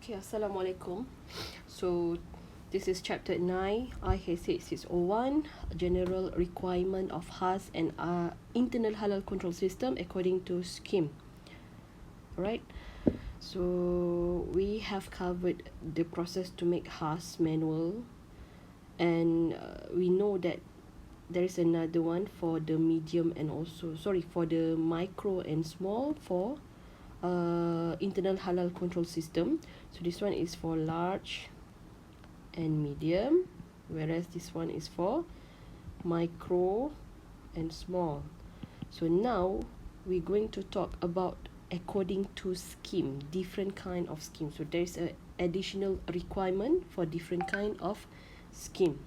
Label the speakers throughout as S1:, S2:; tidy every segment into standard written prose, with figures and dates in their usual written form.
S1: Okay, Assalamualaikum. So, this is chapter 9, IHCS601, General Requirement of HAS and Internal Halal Control System according to scheme. Alright, so we have covered the process to make HAS manual, and we know that there is another one for the medium and also, for the micro and small for internal halal control system. So this one is for large and medium, whereas this one is for micro and small. So now we're going to talk about according to scheme, different kind of scheme. So there is a additional requirement for different kind of scheme.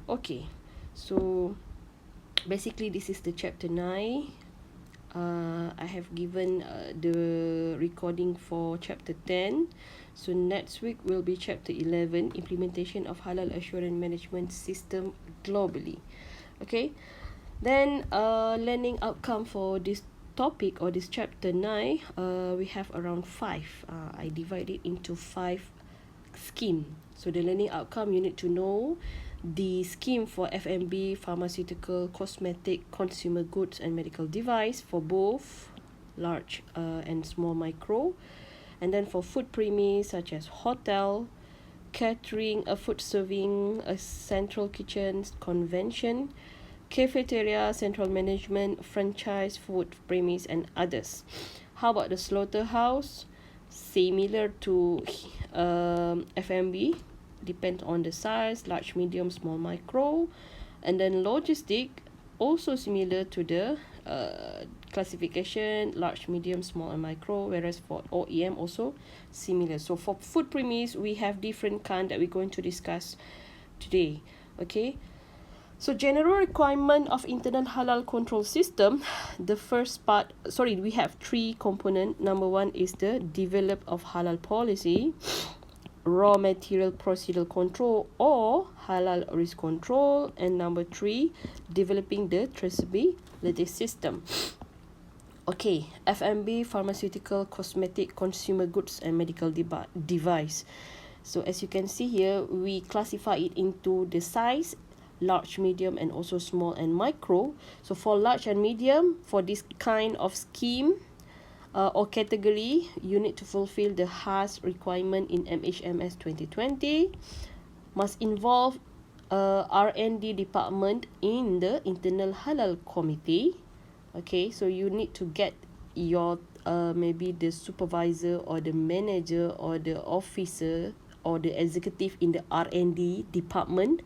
S1: Okay, so basically this is the chapter 9. I have given the recording for chapter 10. So next week will be chapter 11, implementation of halal assurance management system globally. Okay, then learning outcome for this topic or this chapter 9, we have around 5. I divide it into 5 scheme. So the learning outcome, you need to know the scheme for F&B, pharmaceutical, cosmetic, consumer goods and medical device for both large and small micro. And then for food premise such as hotel, catering, a food serving, a central kitchen, convention, cafeteria, central management, franchise, food premise and others. How about the slaughterhouse? Similar to F&B, depends on the size, large, medium, small, micro. And then logistic, also similar to the classification, large, medium, small and micro, whereas for OEM also similar. So for food premise, we have different kind that we're going to discuss today. Okay, so general requirement of internal halal control system, the first part, we have 3 components. Number 1 is the develop of halal policy, raw material procedural control or halal risk control, and number 3, developing the traceability system. Okay, F&B, pharmaceutical, cosmetic, consumer goods and medical device. So as you can see here, we classify it into the size, large, medium and also small and micro. So for large and medium, for this kind of scheme or category, you need to fulfill the HAS requirement in MHMS 2020, must involve R&D department in the internal halal committee. Okay, so you need to get your maybe the supervisor or the manager or the officer or the executive in the R&D department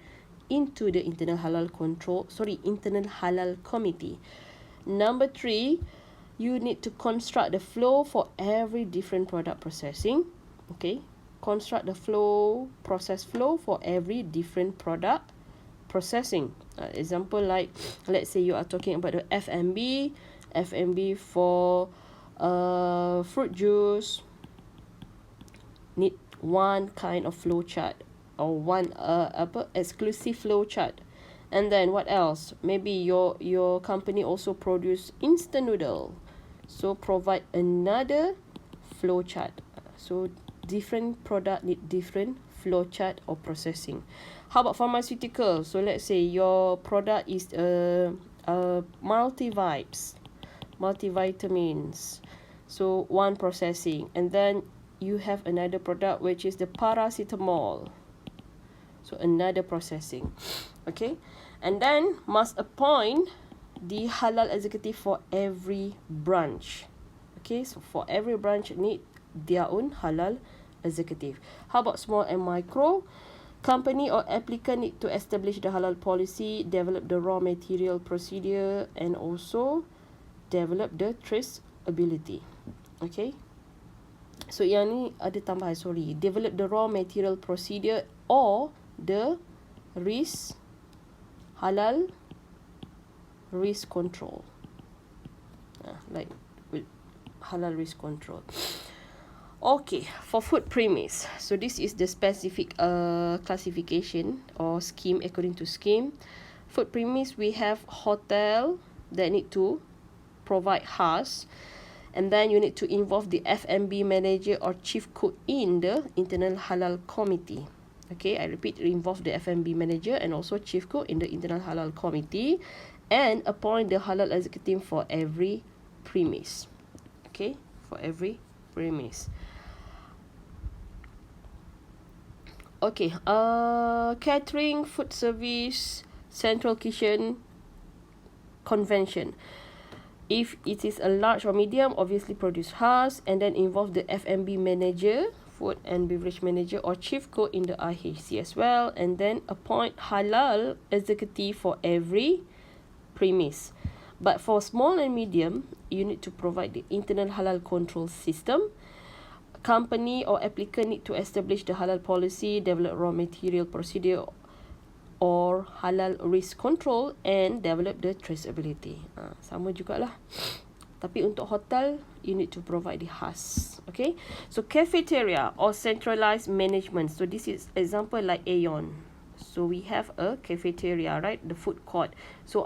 S1: into the internal halal committee. Number 3, you need to construct the flow for every different product processing. Okay, construct the process flow for every different product processing. Example, like let's say you are talking about the F&B for fruit juice, need one kind of flow chart or one exclusive flow chart. And then what else? Maybe your company also produce instant noodle, so provide another flow chart. So different product need different flow chart or processing. How about pharmaceutical? So let's say your product is multivitamins, so one processing. And then you have another product which is the paracetamol, so another processing. Okay, and then must appoint the halal executive for every branch. Okay, so for every branch need their own halal executive. How about small and micro? Company or applicant need to establish the halal policy, develop the raw material procedure and also develop the traceability. Okay, so yang ni ada tambahan, develop the raw material procedure or the halal risk control, like with halal risk control. Okay, for food premise, so this is the specific classification or scheme according to scheme. Food premise, we have hotel that need to provide HAS, And then you need to involve the F&B manager or chief cook in the internal halal committee. Okay, I repeat, involve the F&B manager and also chief cook in the internal halal committee, and appoint the halal executive for every premise. Okay, for every premise. Okay, catering, food service, central kitchen, convention. If it is a large or medium, obviously produce HAS, and then involve the F&B manager, food and beverage manager, or chief cook in the IHC as well, and then appoint halal executive for every premise. But for small and medium, you need to provide the internal halal control system. Company or applicant need to establish the halal policy, develop raw material procedure or halal risk control, and develop the traceability. Sama jugalah. Tapi untuk hotel, you need to provide the HAS. Okay, so cafeteria or centralized management. So this is example like Aeon. So we have a cafeteria, right? The food court. So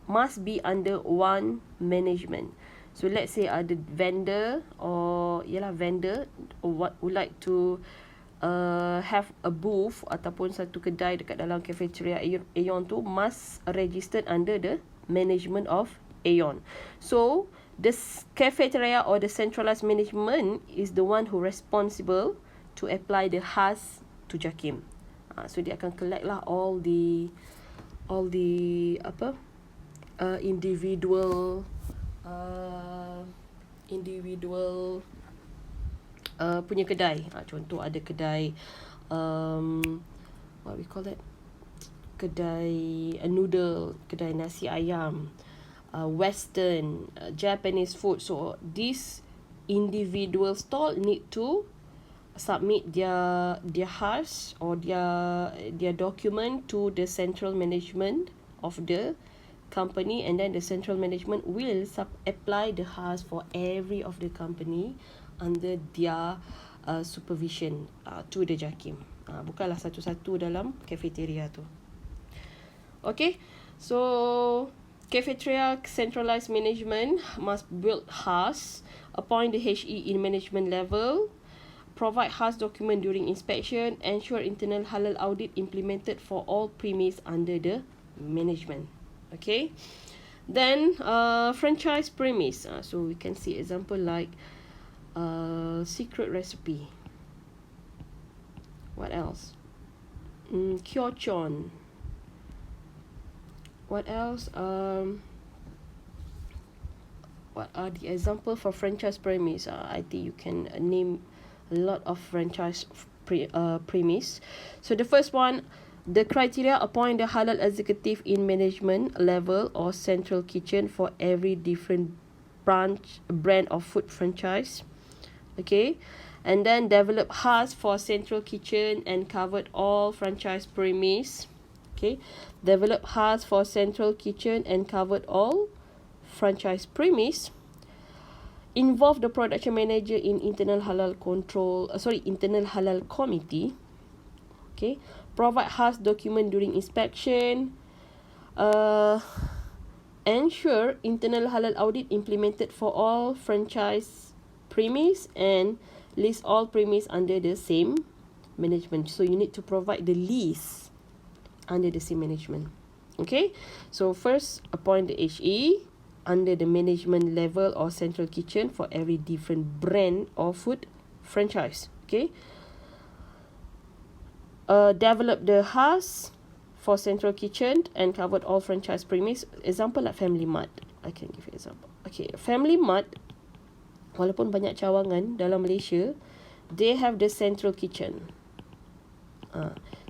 S1: must be under one management. So let's say ada vendor or vendor what would like to have a booth ataupun satu kedai dekat dalam cafeteria Aeon tu must registered under the management of Aeon. So this cafeteria or the centralized management is the one who responsible to apply the HAS to JAKIM. So dia akan collect lah all the individual punya kedai. Contoh ada kedai what we call that, kedai noodle, kedai nasi ayam, western, Japanese food. So this individual stall need to submit their HAS or their document to the central management of the company, and then the central management will apply the HAS for every of the company under their supervision to the JAKIM. Bukanlah satu-satu dalam cafeteria tu. Okay, so cafeteria centralized management must build HAS, appoint the HE in management level, provide HAS document during inspection, ensure internal halal audit implemented for all premise under the management. Okay, then franchise premise. So we can see example like secret recipe. What else? Kyochon. What else? What are the example for franchise premise? I think you can name a lot of franchise premise. So the first one, the criteria: appoint the halal executive in management level or central kitchen for every different brand of food franchise. Okay, and then develop HAS for central kitchen and covered all franchise premise. Okay, develop HAS for central kitchen and covered all franchise premise. Involve the production manager in internal halal internal halal committee. Okay, provide HAS document during inspection. Ensure internal halal audit implemented for all franchise premise, and list all premise under the same management. So you need to provide the list under the same management. Okay, so first appoint the HE under the management level or central kitchen for every different brand or food franchise. Okay, develop the HAS for central kitchen and covered all franchise premise. Example like Family Mart. I can give you example. Okay, Family Mart, walaupun banyak cawangan dalam Malaysia, they have the central kitchen.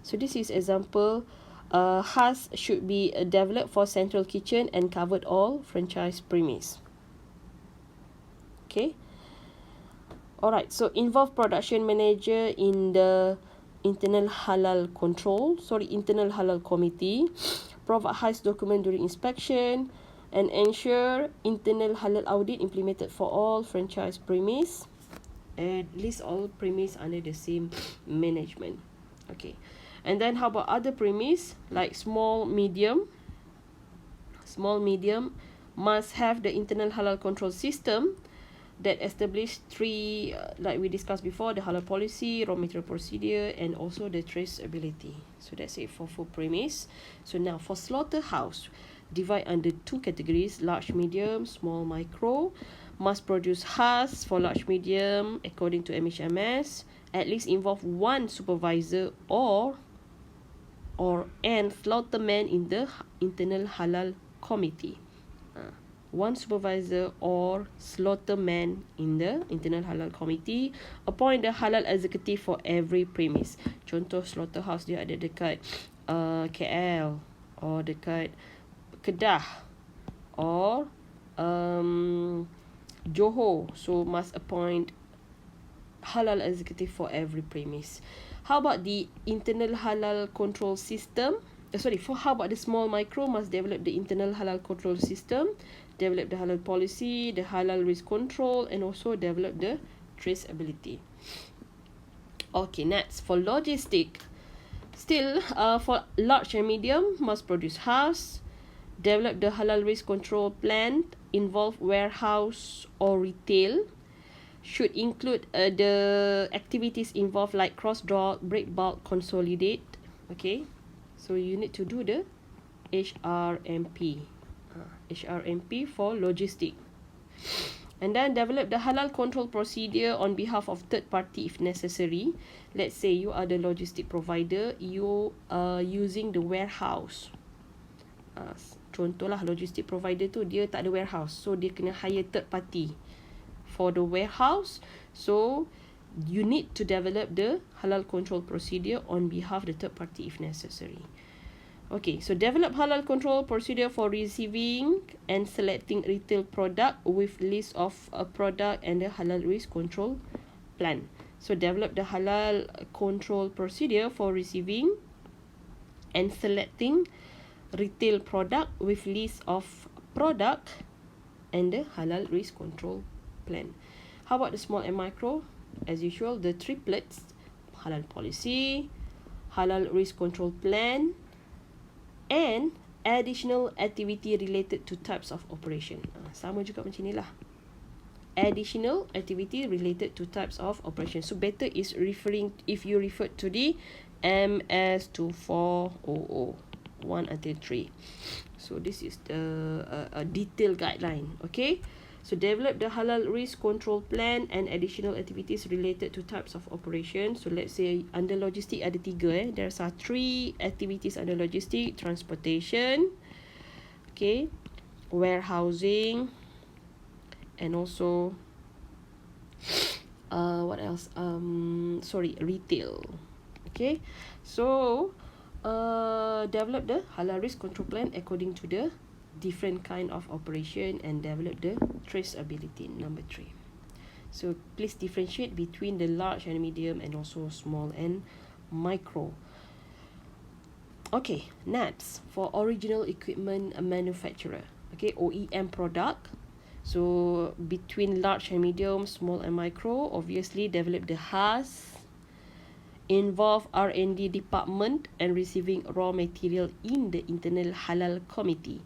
S1: So this is example. HAS should be developed for central kitchen and covered all franchise premise. Okay. Alright, so involve production manager in the internal halal committee. Provide HAS document during inspection, and ensure internal halal audit implemented for all franchise premise, and list all premise under the same management. Okay, and then how about other premise like small medium must have the internal halal control system that establish three, like we discussed before, the halal policy, raw material procedure, and also the traceability. So that's it for food premise. So now for slaughterhouse, divide under two categories: large, medium, small, micro. Must produce HAS for large, medium, according to MHMS. At least involve one supervisor or and slaughterman in the internal halal committee. One supervisor or slaughterman in the internal halal committee. Appoint the halal executive for every premise. Contoh slaughterhouse dia ada dekat KL or dekat Kedah or Johor. So must appoint halal executive for every premise. How about the internal halal control system? How about the small micro? Must develop the internal halal control system, develop the halal policy, the halal risk control, and also develop the traceability. Okay, next for logistic. Still, for large and medium, must produce HAS, develop the halal risk control plan, involve warehouse or retail, should include the activities involved like cross-dock, break bulk, consolidate. Okay, so you need to do the HRMP. HRMP for logistic. And then develop the halal control procedure on behalf of third party if necessary. Let's say you are the logistic provider, you are using the warehouse. Contohlah logistic provider tu dia tak ada warehouse, so dia kena hire third party for the warehouse. So you need to develop the halal control procedure on behalf of the third party if necessary. Okay, so develop halal control procedure for receiving and selecting retail product with list of a product and the halal risk control plan. So develop the halal control procedure for receiving and selecting retail product with list of product and the halal risk control plan. How about the small and micro? As usual, the triplets: halal policy, halal risk control plan, and additional activity related to types of operation. Sama juga macam ni lah. Additional activity related to types of operation. So better is referring, if you refer to the MS2400 1 until 3. So this is the detailed guideline. Okay, so develop the halal risk control plan and additional activities related to types of operation. So let's say under logistic ada 3. There are 3 activities under logistic: transportation, okay, warehousing, and also what else? Retail. Okay, so develop the halal risk control plan according to the different kind of operation and develop the traceability, number 3. So please differentiate between the large and medium and also small and micro. Okay, next for original equipment manufacturer. Okay, OEM product. So between large and medium, small and micro, obviously develop the HAS, involve R&D department and receiving raw material in the internal halal committee.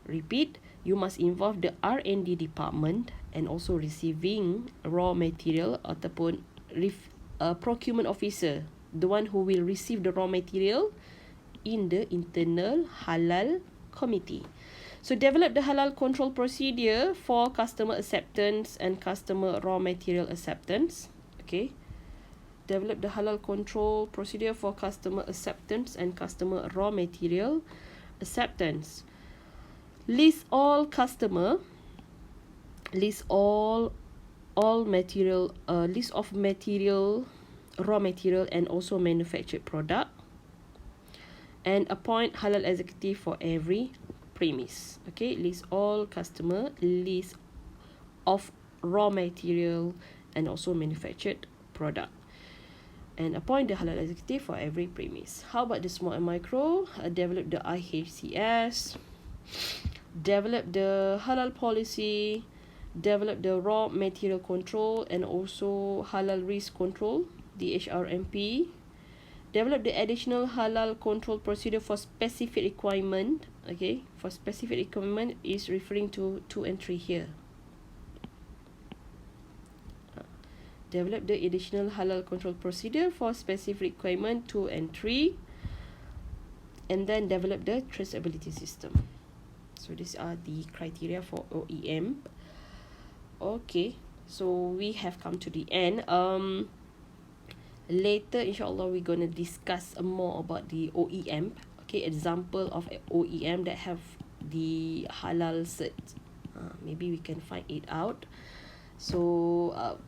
S1: Repeat, you must involve the R&D department and also receiving raw material ataupun procurement officer, the one who will receive the raw material in the internal halal committee. So develop the halal control procedure for customer acceptance and customer raw material acceptance. Okay, develop the halal control procedure for customer acceptance and customer raw material acceptance. List all customer, list all material, list of material, raw material and also manufactured product, and appoint halal executive for every premise. Okay, list all customer, list of raw material and also manufactured product, and appoint the halal executive for every premise. How about the small and micro? Develop the IHCS, develop the halal policy, develop the raw material control and also halal risk control, the HRMP, develop the additional halal control procedure for specific requirement, Okay, for specific requirement is referring to 2 and 3 here. Develop the additional halal control procedure for specific requirement 2 and 3, and then develop the traceability system. So these are the criteria for OEM. Okay, so we have come to the end. Later inshallah we're going to discuss more about the OEM. Okay, example of OEM that have the halal cert. Maybe we can find it out. So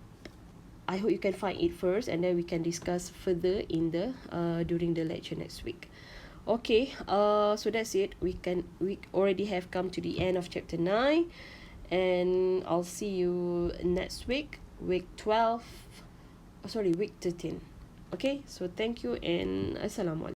S1: I hope you can find it first, and then we can discuss further in the during the lecture next week. Okay, so that's it. We already have come to the end of chapter 9, and I'll see you next week, week 12. Week 13. Okay, so thank you and assalamu alaikum.